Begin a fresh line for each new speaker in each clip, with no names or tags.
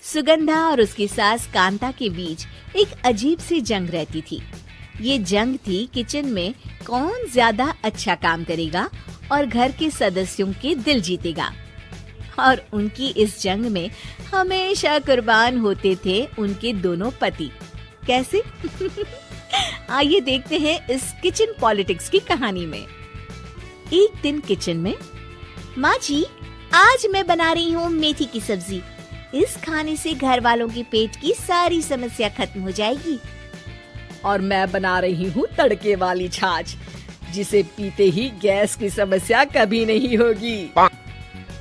सुगंधा और उसकी सास कांता के बीच एक अजीब सी जंग रहती थी। ये जंग थी किचन में कौन ज्यादा अच्छा काम करेगा और घर के सदस्यों के दिल जीतेगा। और उनकी इस जंग में हमेशा कुर्बान होते थे उनके दोनों पति। कैसे? आइए देखते हैं इस किचन पॉलिटिक्स की कहानी में। एक दिन किचन में, माँ जी, आज मैं बना रही हूँ मेथी की सब्जी। इस खाने से घर वालों के पेट की सारी समस्या खत्म हो जाएगी।
और मैं बना रही हूँ तड़के वाली छाछ, जिसे पीते ही गैस की समस्या कभी नहीं होगी।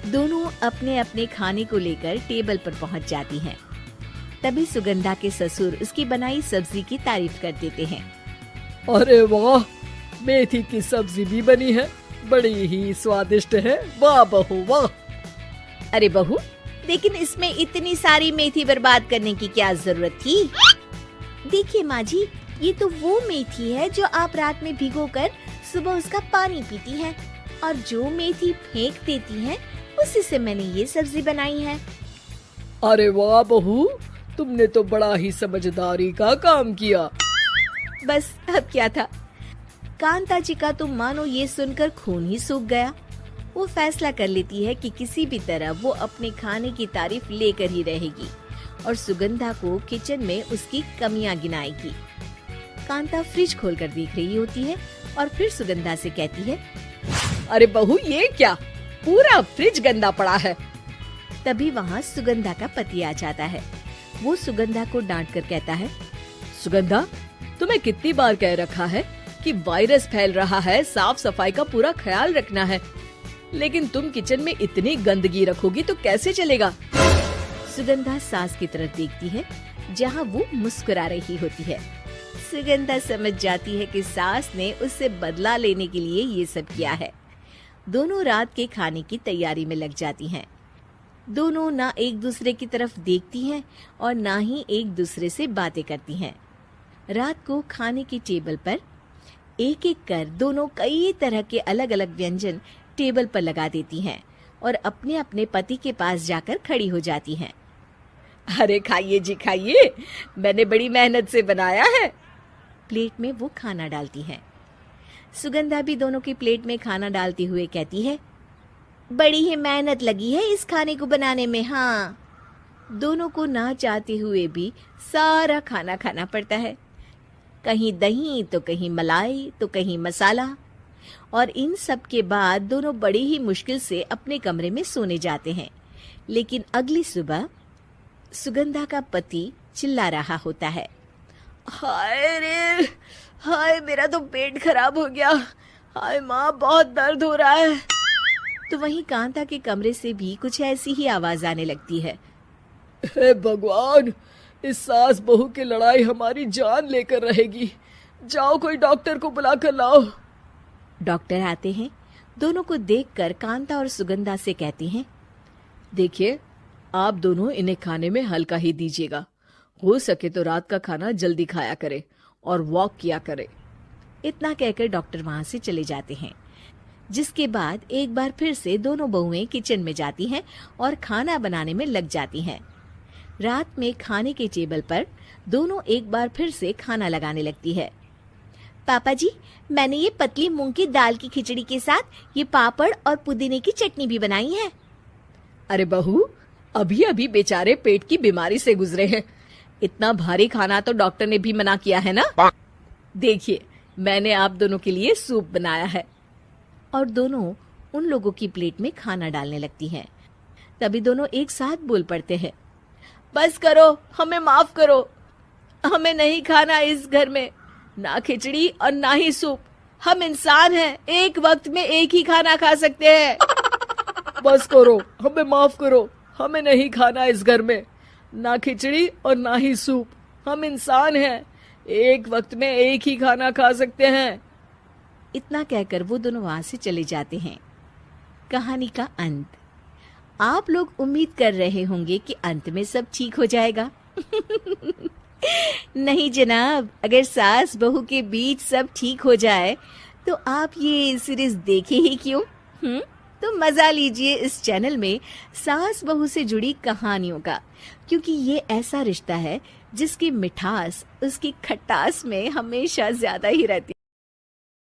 दोनों अपने अपने खाने को लेकर टेबल पर पहुँच जाती हैं। तभी सुगंधा के ससुर उसकी बनाई सब्जी की तारीफ कर देते हैं।
अरे वाह, मेथी की सब्जी भी बनी है, बड़ी ही स्वादिष्ट है। वाह बहू वाह।
अरे बहू, लेकिन इसमें इतनी सारी मेथी बर्बाद करने की क्या जरूरत थी? देखिए माँ जी, ये तो वो मेथी है जो आप रात में भिगोकर सुबह उसका पानी पीती हैं, और जो मेथी फेंक देती हैं, उसी से मैंने ये सब्जी बनाई है।
अरे वाह बहू, तुमने तो बड़ा ही समझदारी का काम किया।
बस अब क्या था, कांता जी का तो मानो ये सुनकर खून ही सूख गया। वो फैसला कर लेती है कि किसी भी तरह वो अपने खाने की तारीफ लेकर ही रहेगी और सुगंधा को किचन में उसकी कमियां गिनाएगी। कांता फ्रिज खोलकर देख रही होती है और फिर सुगंधा से कहती है,
अरे बहू, ये क्या, पूरा फ्रिज गंदा पड़ा है।
तभी वहाँ सुगंधा का पति आ जाता है। वो सुगंधा को डांट कर कहता है,
सुगंधा, तुम्हें कितनी बार कह रखा है कि वायरस फैल रहा है, साफ सफाई का पूरा ख्याल रखना है, लेकिन तुम किचन में इतनी गंदगी रखोगी तो कैसे चलेगा।
सुगंधा सास की तरफ देखती है, जहाँ वो मुस्कुरा रही होती है। सुगंधा समझ जाती है कि सास ने उससे बदला लेने के लिए ये सब किया है। दोनों रात के खाने की तैयारी में लग जाती हैं। दोनों ना एक दूसरे की तरफ देखती हैं और ना ही एक दूसरे से बातें करती हैं। रात को खाने की टेबल पर एक एक कर दोनों कई तरह के अलग अलग व्यंजन टेबल पर लगा देती हैं और अपने अपने पति के पास जाकर खड़ी हो जाती हैं।
अरे खाइए जी खाइए, मैंने बड़ी मेहनत से बनाया है।
प्लेट में वो खाना डालती हैं। सुगंधा भी दोनों की प्लेट में खाना डालते हुए कहती है, बड़ी ही मेहनत लगी है इस खाने को बनाने में। हाँ, दोनों को ना चाहते हुए भी सारा खाना खाना पड़ता है। कहीं दही तो कहीं मलाई तो कहीं मसाला। और इन सब के बाद दोनों बड़ी ही मुश्किल से अपने कमरे में सोने जाते हैं। लेकिन अगली सुबह सुगंधा का पति चिल्ला रहा होता है,
हाय रे, हाय मेरा तो पेट खराब हो गया। हाय माँ, बहुत दर्द हो रहा है।
तो वहीं कांता के कमरे से भी कुछ ऐसी ही आवाज आने लगती है।
हे भगवान, इस सास बहू की लड़ाई हमारी जान लेकर रहेगी। जाओ कोई डॉक्टर को बुला कर लाओ।
डॉक्टर आते हैं। दोनों को देखकर कांता और सुगंधा से कहती हैं,
देखिए, आप दोनों इन्हें खाने में हल्का ही दीजिएगा। हो सके तो रात का खाना जल्दी खाया करे और वॉक किया करे।
इतना कहकर डॉक्टर वहां से चले जाते हैं। जिसके बाद एक बार फिर से दोनों बहुएं किचन में जाती हैं और खाना बनाने में लग जाती हैं। रात में खाने के टेबल पर दोनों एक बार फिर से खाना लगाने लगती है। पापा जी, मैंने ये पतली मूंग की दाल की खिचड़ी के साथ ये पापड़ और पुदीने की चटनी भी बनाई है।
अरे बहू, अभी अभी बेचारे पेट की बीमारी से गुजरे हैं। इतना भारी खाना तो डॉक्टर ने भी मना किया है ना। देखिए, मैंने आप दोनों के लिए सूप बनाया है।
और दोनों उन लोगों की प्लेट में खाना डालने लगती हैं। तभी दोनों एक साथ बोल पड़ते हैं,
बस करो, हमें माफ करो। हमें नहीं खाना इस घर में, ना खिचड़ी और ना ही सूप। हम इंसान हैं, एक वक्त में एक ही खाना खा सकते हैं। बस करो, हमें माफ करो। हमें नहीं खाना इस घर में, ना खिचड़ी और ना ही सूप। हम इंसान हैं, एक वक्त में एक ही खाना खा सकते हैं।
इतना कहकर वो दोनों वहां से चले जाते हैं। कहानी का अंत। आप लोग उम्मीद कर रहे होंगे कि अंत में सब ठीक हो जाएगा। नहीं जनाब, अगर सास बहू के बीच सब ठीक हो जाए तो आप ये सीरीज देखे ही क्यों? तो मजा लीजिए इस चैनल में सास बहू से जुड़ी कहानियों का, क्योंकि ये ऐसा रिश्ता है जिसकी मिठास उसकी खटास में हमेशा ज्यादा ही रहती है।